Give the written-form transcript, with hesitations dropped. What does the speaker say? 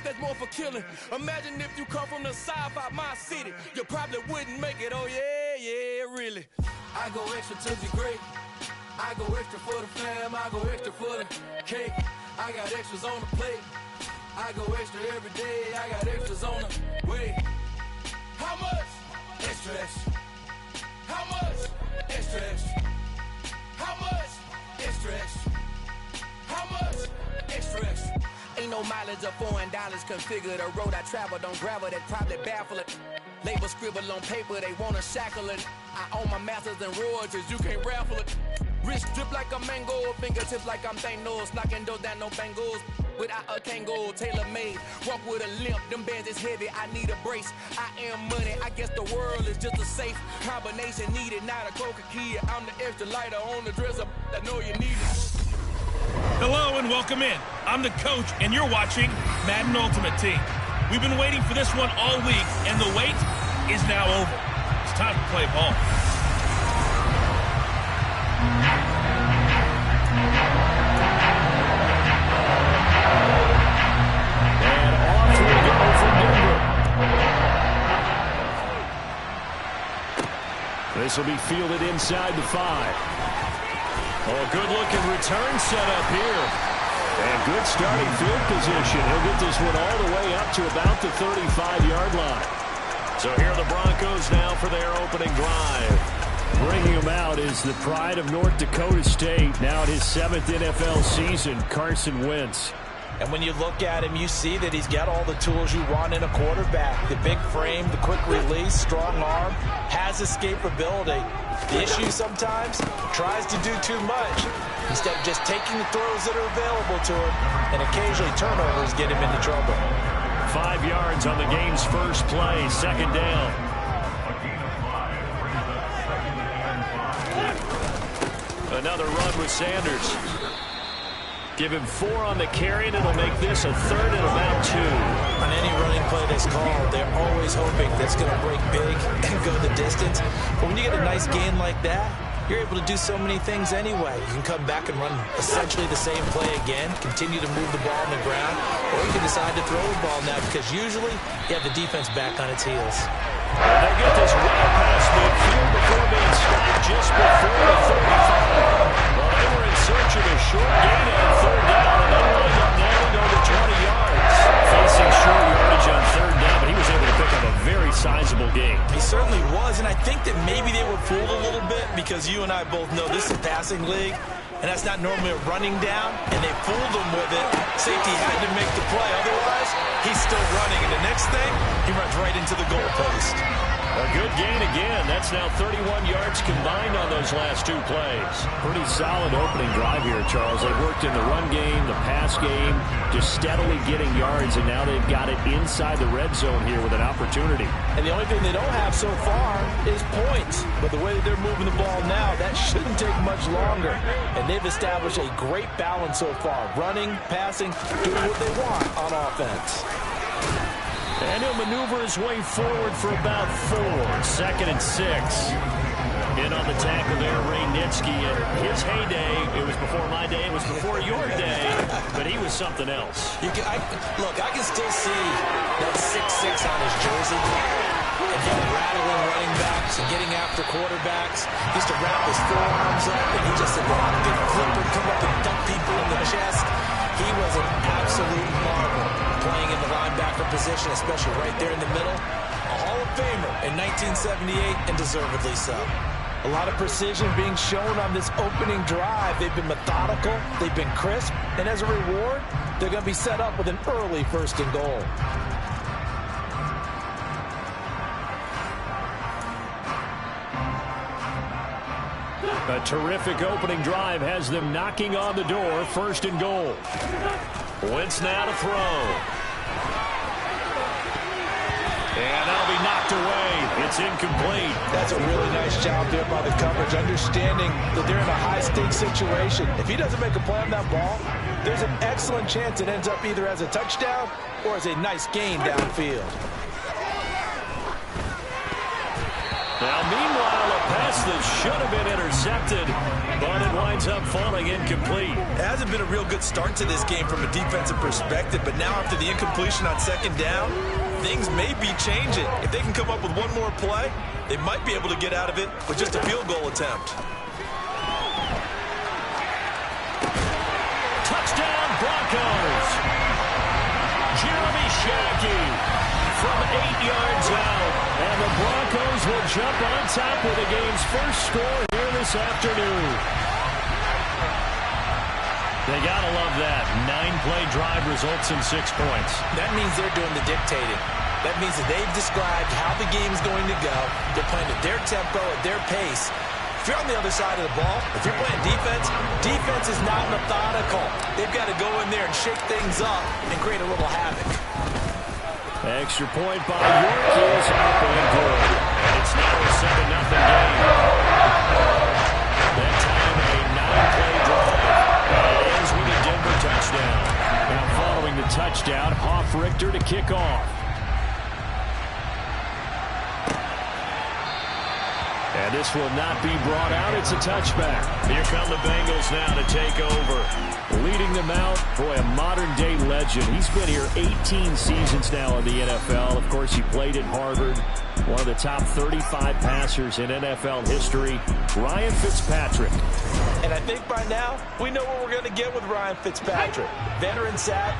that's more for killing. Imagine if you come from the south out my city, you probably wouldn't make it. Oh yeah, yeah, really. I go extra to be great. I go extra for the fam. I go extra for the cake. I got extras on the plate. I go extra every day. I got extras on the way. How much? Extra, extra. How much? Extra, extra. How much? Extra, extra. How much? Extra, extra. Ain't no mileage of $4 configure the road I travel. Don't gravel, that probably baffle it. Label scribble on paper, they wanna shackle it. I own my masters and royalties, you can't raffle it. Wrist drip like a mango, fingertips like I'm Thanos. Knocking doors down, no bangles. Without a Kango, tailor-made. Walk with a limp, them bands is heavy, I need a brace. I am money, I guess the world is just a safe combination needed. Not a coca key, I'm the extra lighter on the dresser. I know you need it. Hello and welcome in. I'm the coach, and you're watching Madden Ultimate Team. We've been waiting for this one all week, and the wait is now over. It's time to play ball. And off we go from Denver. This will be fielded inside the 5. Oh, a good-looking return set up here. And good starting field position. He'll get this one all the way up to about the 35-yard line. So here are the Broncos now for their opening drive. Bringing him out is the pride of North Dakota State. Now at his 7th NFL season, Carson Wentz. And when you look at him, you see that he's got all the tools you want in a quarterback. The big frame, the quick release, strong arm, has escapability. The issue sometimes, tries to do too much instead of just taking the throws that are available to him, and occasionally turnovers get him into trouble. 5 yards on the game's first play, second down. Another run with Sanders. Give him 4 on the carry, and it'll make this a 3rd and about 2. On any running play that's called, they're always hoping that's going to break big and go the distance. But when you get a nice gain like that, you're able to do so many things anyway. You can come back and run essentially the same play again, continue to move the ball on the ground, or you can decide to throw the ball now because usually you have the defense back on its heels. And they get this well past midfield before being stopped just before the 35. Well, they were in search of a short gain on 3rd down, and they wound up nailing over 20 yards. Facing short yardage on 3rd down, but he was able to pick up a very sizable gain. He certainly was, and I think that maybe they were fooled a little bit because you and I both know this is a passing league, and that's not normally a running down, and they fooled him with it. Safety had to make the play, otherwise he's still running, and the next thing, he runs right into the goalpost. A good gain again. That's now 31 yards combined on those last 2 plays. Pretty solid opening drive here, Charles. They worked in the run game, the pass game, just steadily getting yards, and now they've got it inside the red zone here with an opportunity. And the only thing they don't have so far is points. But the way that they're moving the ball now, that shouldn't take much longer. And they've established a great balance so far. Running, passing, doing what they want on offense. And he'll maneuver his way forward for about 4. 2nd and 6. In on the tackle there, Ray Nitsky. In his heyday, it was before my day, it was before your day, but he was something else. Look, I can still see that 6'6" on his jersey. And him rattling running backs and getting after quarterbacks. He used to wrap his forearms up, and he just said, "Wow, big flipper, come up and dunk people in the chest." He was an absolute marvel playing in the linebacker position, especially right there in the middle. A Hall of Famer in 1978, and deservedly so. A lot of precision being shown on this opening drive. They've been methodical, they've been crisp, and as a reward, they're going to be set up with an early 1st and goal. A terrific opening drive has them knocking on the door, 1st and goal. Wentz now to throw. And that'll be knocked away. It's incomplete. That's a really nice job there by the coverage, understanding that they're in a high-stakes situation. If he doesn't make a play on that ball, there's an excellent chance it ends up either as a touchdown or as a nice gain downfield. Now, meanwhile, a pass pass that should have been intercepted, but it winds up falling incomplete. It hasn't been a real good start to this game from a defensive perspective, but now after the incompletion on second down, things may be changing. If they can come up with one more play, they might be able to get out of it with just a field goal attempt. Touchdown, Broncos. Jeremy Shackey from 8 yards out. And the Broncos will jump on top with the game's first score here this afternoon. They got to love that. 9-play drive results in 6 points. That means they're doing the dictating. That means that they've described how the game's going to go. They're playing at their tempo, at their pace. If you're on the other side of the ball, if you're playing defense, defense is not methodical. They've got to go in there and shake things up and create a little havoc. Extra point by York is up and good. And it's now a 7-0 game. That time a 9-play drive. And it ends with a Denver touchdown. Now following the touchdown, Hoff-Richter to kick off. And this will not be brought out. It's a touchback. Here come the Bengals now to take over. Leading them out, boy, a modern-day legend. He's been here 18 seasons now in the NFL. Of course, he played at Harvard. One of the top 35 passers in NFL history, Ryan Fitzpatrick. And I think by now, we know what we're going to get with Ryan Fitzpatrick. Veteran sack,